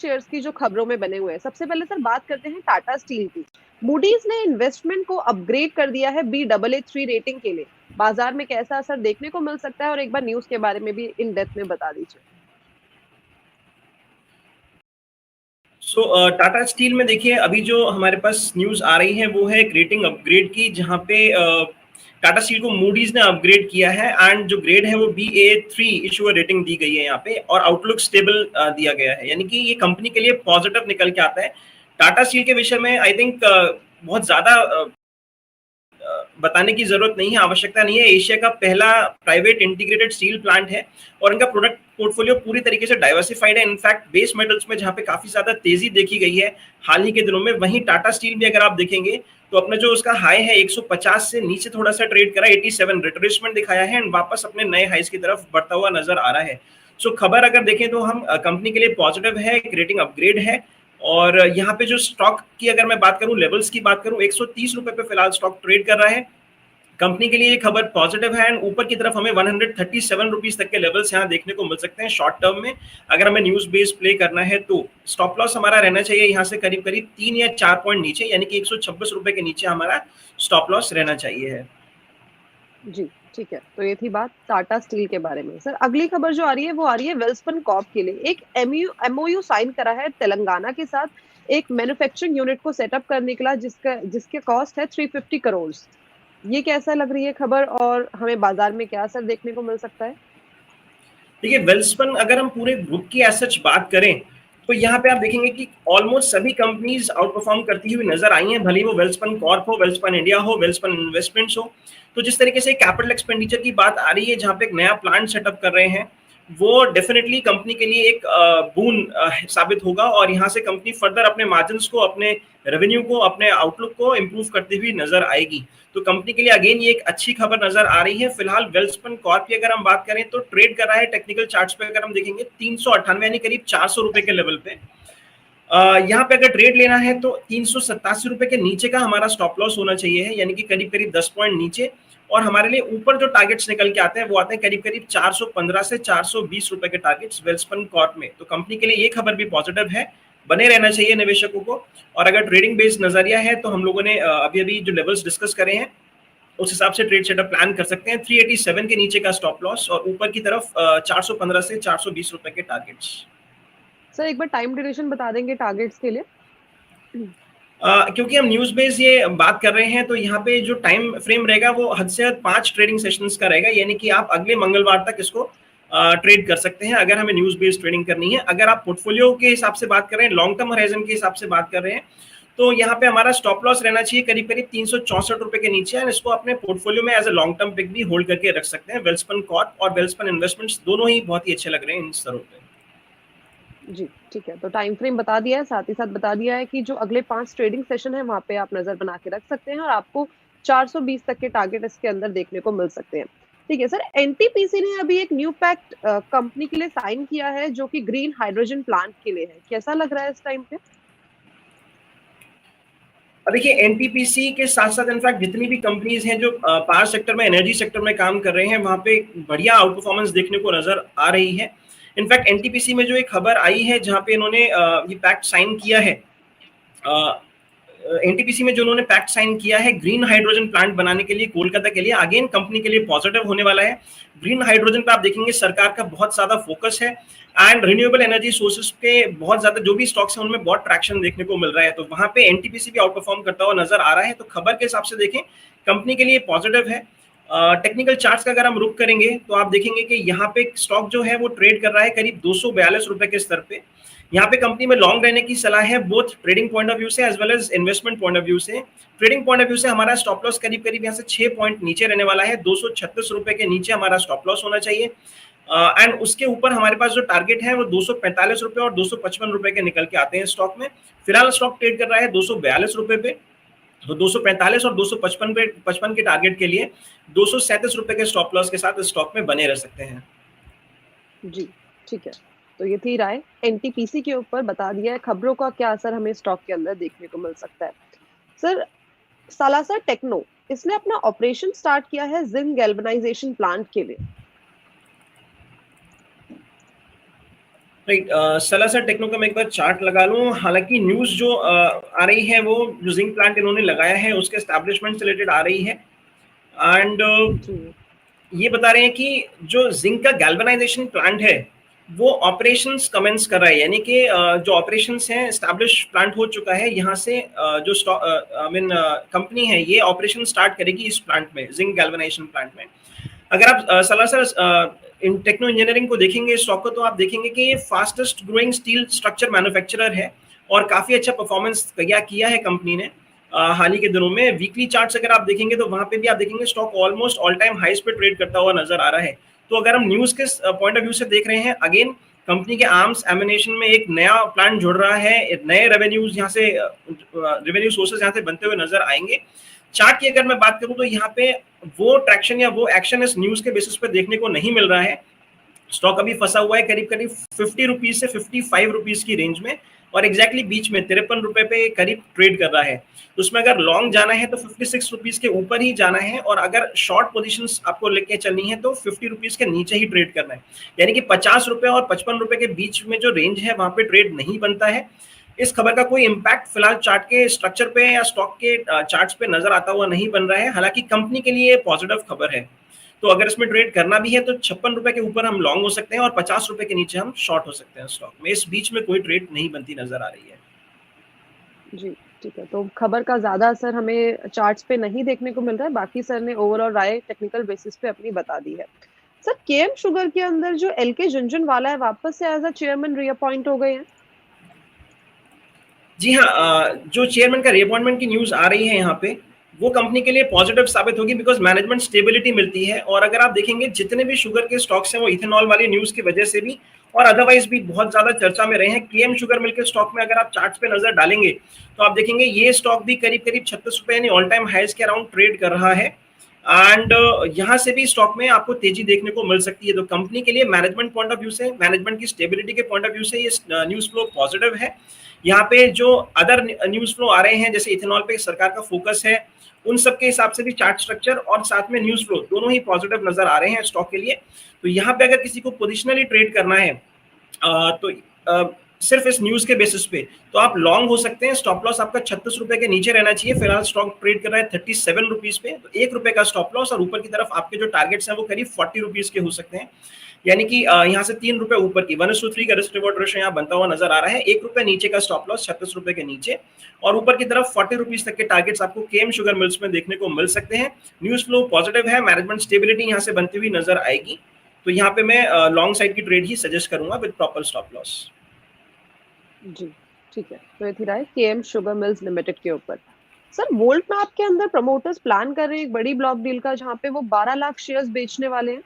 Shares की जो खबरों में बने हुए हैं। सबसे पहले सर बात करते हैं टाटा स्टील की। मूडीज ने इन्वेस्टमेंट को अपग्रेड कर दिया है Baa3 रेटिंग के लिए। बाजार में कैसा असर देखने को मिल सकता है, और एक बार न्यूज के बारे में भी इन डेप्थ में बता दीजिए। टाटा स्टील में देखिए अभी जो हमारे पास न्यूज आ रही है वो है एक रेटिंग अपग्रेड की, जहां पे टाटा स्टील को मूडीज ने अपग्रेड किया है एंड जो ग्रेड है वो Ba3 इशूअर रेटिंग दी गई है यहाँ पे, और आउटलुक स्टेबल दिया गया है, यानी कि ये कंपनी के लिए पॉजिटिव निकल के आता है। टाटा स्टील के विषय में आई थिंक बहुत ज्यादा बताने की जरूरत नहीं है, आवश्यकता नहीं है। एशिया का पहला प्राइवेट इंटीग्रेटेड स्टील प्लांट है और इनका प्रोडक्ट पोर्टफोलियो पूरी तरीके से डाइवर्सिफाइड है। इनफैक्ट बेस मेटल्स में जहां पे काफी ज्यादा तेजी देखी गई है हाल ही के दिनों में, वहीं टाटा स्टील भी अगर आप देखेंगे तो अपना जो उसका हाई है 150 से नीचे थोड़ा सा ट्रेड करा, 87 रिट्रेसमेंट दिखाया है एंड वापस अपने नए हाइस की तरफ बढ़ता हुआ नजर आ रहा है। खबर अगर देखें तो हम कंपनी के लिए पॉजिटिव है, एक रेटिंग अपग्रेड है। और यहाँ पे जो स्टॉक की अगर मैं बात करूं, लेवल्स की बात करूं, 130 रुपए पे फिलहाल स्टॉक ट्रेड कर रहा है। कंपनी के लिए ये खबर पॉजिटिव है एंड ऊपर की तरफ हमें 137 रुपीज तक के लेवल्स यहाँ देखने को मिल सकते हैं शॉर्ट टर्म में। अगर हमें न्यूज बेस प्ले करना है तो स्टॉप लॉस हमारा रहना चाहिए यहाँ से करीब करीब 3 या 4 पॉइंट नीचे, यानी कि 126 रुपए के नीचे हमारा स्टॉप लॉस रहना चाहिए है। जी ठीक है, तो ये थी बात टाटा स्टील के बारे में। सर अगली खबर जो आ रही है वो आ रही है वेल्सपन कॉर्प के लिए। एक एमओयू साइन करा है तेलंगाना के साथ एक मैन्युफैक्चरिंग यूनिट को सेटअप करने के लिए, जिसके कॉस्ट है 350 करोड़। ये कैसा लग रही है खबर, और हमें बाजार में क्या असर देखने को मिल सकता है? देखिए वेल्सपन अगर हम पूरे ग्रुप की एज सच बात करें तो यहाँ पे आप देखेंगे कि ऑलमोस्ट सभी कंपनीज आउट परफॉर्म करती हुई नजर आई हैं, भले ही वो वेल्सपन कॉर्प हो, वेल्सपन इंडिया हो, वेल्सपन इन्वेस्टमेंट्स हो। तो जिस तरीके से कैपिटल एक्सपेंडिचर की बात आ रही है जहाँ पे एक नया प्लांट सेटअप कर रहे हैं, वो डेफिनेटली कंपनी के लिए एक बून साबित होगा और यहाँ से कंपनी फर्दर अपने मार्जिन्स को, अपने रेवेन्यू को, अपने आउटलुक को इंप्रूव करती हुई नजर आएगी। तो कंपनी के लिए अगेन ये एक अच्छी खबर नजर आ रही है। फिलहाल वेल्सपन कॉर्प की अगर हम बात करें तो ट्रेड कर रहा है टेक्निकल चार्ट्स पे, अगर हम देखेंगे 398 यानी करीब 400 रुपए के लेवल पे। यहाँ पे अगर ट्रेड लेना है तो 387 रुपए के नीचे का हमारा स्टॉप लॉस होना चाहिए है, यानी कि करीब करीब 10 पॉइंट नीचे। और हमारे लिए ऊपर जो टारगेट्स निकल के आते हैं वो आते हैं करीब करीब 415 से 420 रुपए के टारगेट्स वेल्सपन कॉर्प में। तो कंपनी के लिए ये खबर भी पॉजिटिव है, बने रहना चाहिए निवेशकों को। और अगर ट्रेडिंग बेस्ड नजरिया है तो हम लोगों ने अभी अभी जो लेवल्स डिस्कस करे हैं उस हिसाब से ट्रेड सेटअप प्लान कर सकते हैं। 387 के नीचे का स्टॉप लॉस और ऊपर की तरफ 415 से 420 रुपए के टारगेट्स। सर एक बार टाइम ड्यूरेशन बता देंगे टारगेट्स के लिए? क्योंकि हम न्यूज बेस ये बात कर रहे हैं तो यहाँ पे जो टाइम फ्रेम रहेगा वो हद से हद 5 ट्रेडिंग सेशंस का रहेगा, यानी कि आप अगले मंगलवार तक इसको ट्रेड कर सकते हैं अगर हमें न्यूज बेस्ड ट्रेडिंग करनी है। अगर आप पोर्टफोलियो के हिसाब से बात कर रहे हैं, लॉन्ग टर्म होराइजन के हिसाब से बात कर रहे हैं, तो यहाँ पे हमारा स्टॉप लॉस रहना चाहिए करीब करीब 364 रुपए के नीचे। एंड इसको अपने पोर्टफोलियो में as a long term pick भी होल्ड करके रख सकते हैं। वेल्सपन कॉर्प और वेल्सपन इन्वेस्टमेंट्स दोनों ही बहुत ही अच्छे लग रहे हैं इन स्तरों पे। जी ठीक है, तो टाइम फ्रेम बता दिया है, साथ ही साथ बता दिया है कि जो अगले 5 ट्रेडिंग सेशन है वहां पे आप नजर बना के रख सकते हैं, और आपको 420 तक के टारगेट इसके अंदर देखने को मिल सकते हैं। ठीक है सर, एनटीपीसी ने अभी एक न्यू पैक्ट कंपनी के लिए साइन किया है जो कि ग्रीन हाइड्रोजन प्लांट के लिए है। कैसा लग रहा है इस टाइम पे? देखिए एनटीपीसी के साथ साथ इनफैक्ट जितनी भी कंपनीज हैं जो पावर सेक्टर में, एनर्जी सेक्टर में काम कर रहे हैं, वहां पे बढ़िया आउट परफॉर्मेंस देखने को नजर आ रही है। इनफैक्ट एनटीपीसी में जो एक खबर आई है जहां पे इन्होंने ये पैक्ट साइन किया है, एनटीपीसी में जो उन्होंने पैक्ट साइन किया है ग्रीन हाइड्रोजन प्लांट बनाने के लिए कोलकाता के लिए, अगेन कंपनी के लिए पॉजिटिव होने वाला है। ग्रीन हाइड्रोजन पे आप देखेंगे सरकार का बहुत ज्यादा फोकस है एंड रिन्यूएबल एनर्जी सोर्सेज पे बहुत ज्यादा जो भी स्टॉक्स हैं उनमें बहुत ट्रैक्शन देखने को मिल रहा है। तो वहां पे एनटीपीसी भी आउट परफॉर्म करता हुआ नजर आ रहा है। तो खबर के हिसाब से देखें कंपनी के लिए पॉजिटिव है। टेक्निकल चार्ट्स का अगर हम रुक करेंगे तो आप देखेंगे कि यहाँ पे स्टॉक जो है वो ट्रेड कर रहा है करीब 242 रुपए के स्तर पे। यहाँ पे कंपनी में लॉन्ग रहने की सलाह है, both trading point of view से as well as investment point of view से। ट्रेडिंग पॉइंट ऑफ व्यू से हमारा स्टॉप लॉस करीब करीब यहाँ से 6 पॉइंट नीचे रहने वाला है, 236 रुपए के नीचे हमारा स्टॉप लॉस होना चाहिए। एंड उसके ऊपर हमारे पास जो टारगेट है वो 245 रुपए और 255 रुपए के निकल के आते हैं स्टॉक में। फिलहाल स्टॉक ट्रेड कर रहा है 242 रुपए पे, तो 245 और 255 पे 55 के टारगेट के लिए 237 रुपए के स्टॉप लॉस के साथ स्टॉक में बने रह सकते हैं। जी ठीक है, तो ये थी राय एनटीपीसी के ऊपर। बता दिया है खबरों का क्या असर हमें स्टॉक के अंदर देखने को मिल सकता है। सर सालासर टेक्नो, इसने अपना ऑपरेशन स्टार्ट किया है जिंक गैल्वेनाइजेशन प्लांट के लिए। राइट, सलासा टेक्नो का मैं एक बार चार्ट लगा लूं। हालांकि न्यूज जो आ रही है वो जो जिंक प्लांट इन्होंने लगाया है उसके एस्टैब्लिशमेंट से रिलेटेड आ रही है। एंड जी। ये बता रहे हैं कि जो जिंक का गैल्वेनाइजेशन प्लांट है वो ऑपरेशंस कमेंस कर रहा है, यानी कि जो ऑपरेशंस हैं एस्टैब्लिश प्लांट हो चुका है। यहाँ से जो आई मीन कंपनी है ये ऑपरेशन स्टार्ट करेगी इस प्लांट में, जिंक गैल्वेनाइजेशन प्लांट में। अगर आप सलासर इन टेक्नो इंजीनियरिंग को देखेंगे स्टॉक को, तो आप देखेंगे कि ये fastest growing steel structure manufacturer है और काफी अच्छा परफॉर्मेंस किया है कंपनी ने हाल ही के दिनों में। वीकली चार्ट्स अगर आप देखेंगे तो वहां पे भी आप देखेंगे स्टॉक ऑलमोस्ट ऑल टाइम हाइस पे ट्रेड करता हुआ नजर आ रहा है। तो अगर हम न्यूज के पॉइंट ऑफ व्यू से देख रहे हैं, अगेन कंपनी के आर्म्स एमिनेशन में एक नया प्लांट जुड़ रहा है, नए रेवेन्यूज यहाँ से रेवेन्यू सोर्सेज यहाँ से बनते हुए नजर आएंगे। चार्ट की अगर मैं बात करूं तो यहाँ पे वो ट्रैक्शन या वो एक्शन इस न्यूज के बेसिस पे देखने को नहीं मिल रहा है। स्टॉक अभी फंसा हुआ है करीब करीब 50 रुपीज से 55 रुपीज की रेंज में, और एग्जैक्टली बीच में 53 रुपए पे करीब ट्रेड कर रहा है। उसमें अगर लॉन्ग जाना है तो 56 रुपीज के ऊपर ही जाना है, और अगर शॉर्ट पोजीशंस आपको लेके चलनी है तो 50 रुपीज के नीचे ही ट्रेड करना है। यानी कि 50 रुपए और 55 रुपए के बीच में जो रेंज है वहां पे ट्रेड नहीं बनता है। इस खबर का कोई इम्पैक्ट फिलहाल चार्ट के स्ट्रक्चर पे या स्टॉक के चार्ट्स पे नजर आता हुआ नहीं बन रहा है। हालांकि कंपनी के लिए पॉजिटिव खबर है, तो अगर इसमें ट्रेड करना भी है तो 56 रुपए के ऊपर हम लॉन्ग हो सकते हैं और 50 रुपए के नीचे हम शॉर्ट हो सकते हैं स्टॉक में। इस बीच में कोई ट्रेड नहीं बनती नजर आ रही है। जी, ठीक है। तो खबर का ज़्यादा असर हमें चार्ट्स पे नहीं देखने को मिल रहा है, बाकी सर ने ओवरऑल राय टेक्निकल बेसिस पे अपनी बता दी है। सर, केएम शुगर के अंदर जो एलके झुनझुनवाला है, वापस से एज़ अ चेयरमैन रीअपॉइंट हो गए हैं? जी हाँ, जो चेयरमैन का रिअपॉइंटमेंट की न्यूज आ रही है यहाँ पे, वो कंपनी के लिए पॉजिटिव साबित होगी, बिकॉज मैनेजमेंट स्टेबिलिटी मिलती है। और अगर आप देखेंगे जितने भी शुगर के स्टॉक्स हैं वो इथेनॉल वाली न्यूज की वजह से भी और अदरवाइज भी बहुत ज्यादा चर्चा में रहे हैं। केएम शुगर मिल के स्टॉक में अगर आप चार्ट्स पे नजर डालेंगे तो आप देखेंगे ये स्टॉक भी करीब करीब 36 रुपए यानी ऑल टाइम हाइज के अराउंड ट्रेड कर रहा है। एंड यहाँ से भी स्टॉक में आपको तेजी देखने को मिल सकती है। तो कंपनी के लिए मैनेजमेंट पॉइंट ऑफ व्यू से, मैनेजमेंट की स्टेबिलिटी के पॉइंट ऑफ व्यू से ये न्यूज फ्लो पॉजिटिव है। यहाँ पे जो अदर न्यूज फ्लो आ रहे हैं जैसे इथेनॉल पे सरकार का फोकस है, उन सब के हिसाब से भी चार्ट स्ट्रक्चर और साथ में न्यूज फ्लो दोनों ही पॉजिटिव नजर आ रहे हैं स्टॉक के लिए। तो यहाँ पे अगर किसी को पोजिशनली ट्रेड करना है तो सिर्फ इस न्यूज के बेसिस पे तो आप लॉन्ग हो सकते हैं। स्टॉप लॉस आपका 36 रुपए के नीचे रहना चाहिए। फिलहाल स्टॉक ट्रेड कर रहा है 37 रुपीज पे, तो 1 रुपए का स्टॉप लॉस, और ऊपर की तरफ आपके जो टारगेट्स हैं वो करीब 40 रुपीज के हो सकते हैं। यानी कि यहाँ से 3 रुपए ऊपर की 1:3 का रिस्क रिवॉर्ड रेशियो यहाँ बनता हुआ नजर आ रहा है। 1 रुपए नीचे का स्टॉप लॉस 36 रुपए के नीचे, और ऊपर की तरफ 40 रुपीज तक के टारगेट्स आपको केएम शुगर मिल्स में देखने को मिल सकते हैं। न्यूज फ्लो पॉजिटिव है, मैनेजमेंट स्टेबिलिटी यहाँ से बनती हुई नजर आएगी। तो यहाँ पे मैं लॉन्ग साइड की ट्रेड ही सजेस्ट करूंगा विद प्रॉपर स्टॉप लॉस। जी, ठीक है। तो ये थी राय केएम शुगर मिल्स लिमिटेड के ऊपर। सर, वोल्ट मैप के अंदर प्रमोटर्स प्लान कर रहे हैं एक बड़ी ब्लॉक डील का, जहाँ पे वो 12 लाख शेयर्स बेचने वाले हैं।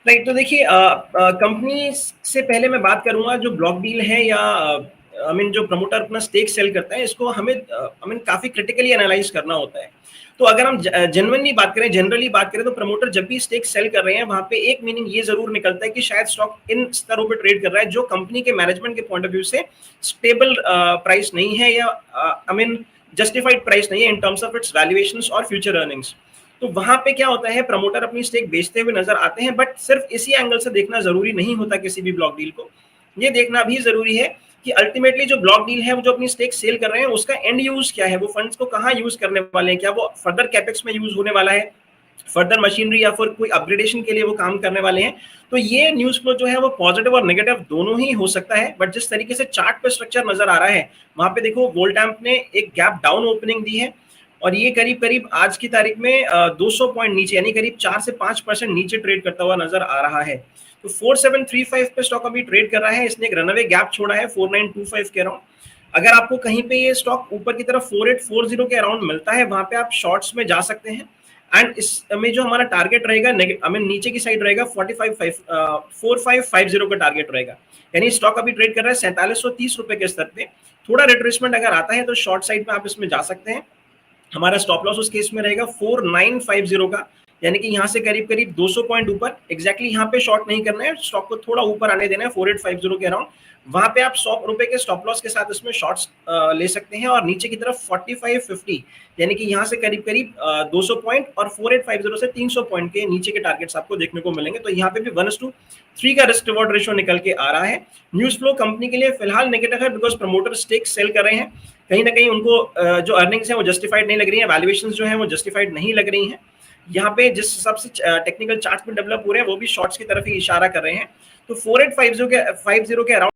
राइट, तो देखिए कंपनी से पहले मैं बात करूंगा जो ब्लॉक डील है या आई मीन जो प्रमोटर अपना स्टेक सेल करता है, इसको हमें आई मीन काफी क्रिटिकली एनालाइज करना होता है। तो अगर हम जनरली बात करें तो प्रमोटर जब भी स्टेक सेल कर रहे हैं वहां पे एक मीनिंग ये जरूर निकलता है कि शायद स्टॉक इन स्तरों पे ट्रेड कर रहा है जो कंपनी के मैनेजमेंट के पॉइंट ऑफ व्यू से स्टेबल प्राइस नहीं है, या आई मीन जस्टिफाइड प्राइस नहीं है in terms of its valuations और फ्यूचर अर्निंग्स। तो वहां पे क्या होता है, प्रमोटर अपनी स्टेक बेचते हुए नजर आते हैं, बट सिर्फ इसी एंगल से देखना जरूरी नहीं होता किसी भी ब्लॉक डील को। ये देखना भी जरूरी है कि अल्टीमेटली जो ब्लॉक डील है वो जो अपनी स्टेक सेल कर रहे हैं उसका एंड यूज क्या है, वो फंड्स को कहाँ यूज करने वाले हैं, क्या वो फर्दर कैपेक्स में यूज होने वाला है, फर्दर मशीनरी या फिर कोई अपग्रेडेशन के लिए वो काम करने वाले हैं। तो ये न्यूज फ्लो जो है वो पॉजिटिव और नेगेटिव दोनों ही हो सकता है। बट जिस तरीके से चार्ट पे स्ट्रक्चर नजर आ रहा है वहां पे देखो वोल्टैम्प ने एक गैप डाउन ओपनिंग दी है, और ये करीब करीब आज की तारीख में 200 पॉइंट नीचे यानी करीब 4 से 5% नीचे ट्रेड करता हुआ नजर आ रहा है। तो 4735 पे स्टॉक अभी ट्रेड कर रहा है। इसने एक रनअवे गैप छोड़ा है 4925 के अराउंड। अगर आपको कहीं पे ये स्टॉक ऊपर की तरफ 4840 के अराउंड मिलता है वहां पे आप शॉर्ट्स में जा सकते हैं। एंड इसमें जो हमारा टारगेट रहेगा आई मीन नीचे की साइड रहेगा 4550 का टारगेट रहेगा। यानी स्टॉक अभी ट्रेड कर रहा है 4730 रुपए के स्तर पे। थोड़ा रिट्रेसमेंट अगर आता है तो शॉर्ट साइड में आप इसमें जा सकते हैं। हमारा स्टॉप लॉस उस केस में रहेगा 4950 का, यानी कि यहाँ से करीब करीब 200 पॉइंट ऊपर, एग्जैक्टली यहाँ पे शॉर्ट नहीं करना है, स्टॉक को थोड़ा ऊपर आने देना है 4850 के अराउंड, वहां पे आप 100 रुपए के स्टॉप लॉस के साथ इसमें शॉर्ट्स ले सकते हैं। और नीचे की तरफ 4550 यानी कि यहाँ से करीब करीब 200 पॉइंट और 4850 से 300 पॉइंट के नीचे के टारगेट्स आपको देखने को मिलेंगे। तो यहाँ पे भी 1:3 का रिस्क रिवॉर्ड रेशियो निकल के आ रहा है। न्यूज फ्लो कंपनी के लिए फिलहाल नेगेटिव है, बिकॉज प्रमोटर स्टेक सेल कर रहे हैं, कहीं ना कहीं उनको जो अर्निंग्स है वो जस्टिफाइड नहीं लग रही है, वैल्यूएशंस जो है वो जस्टिफाइड नहीं लग रही हैं। यहाँ पे जिस हिसाब से टेक्निकल चार्ट में डेवलप हो रहे हैं वो भी शॉर्ट्स की तरफ ही इशारा कर रहे हैं। तो 4850 के अराउंड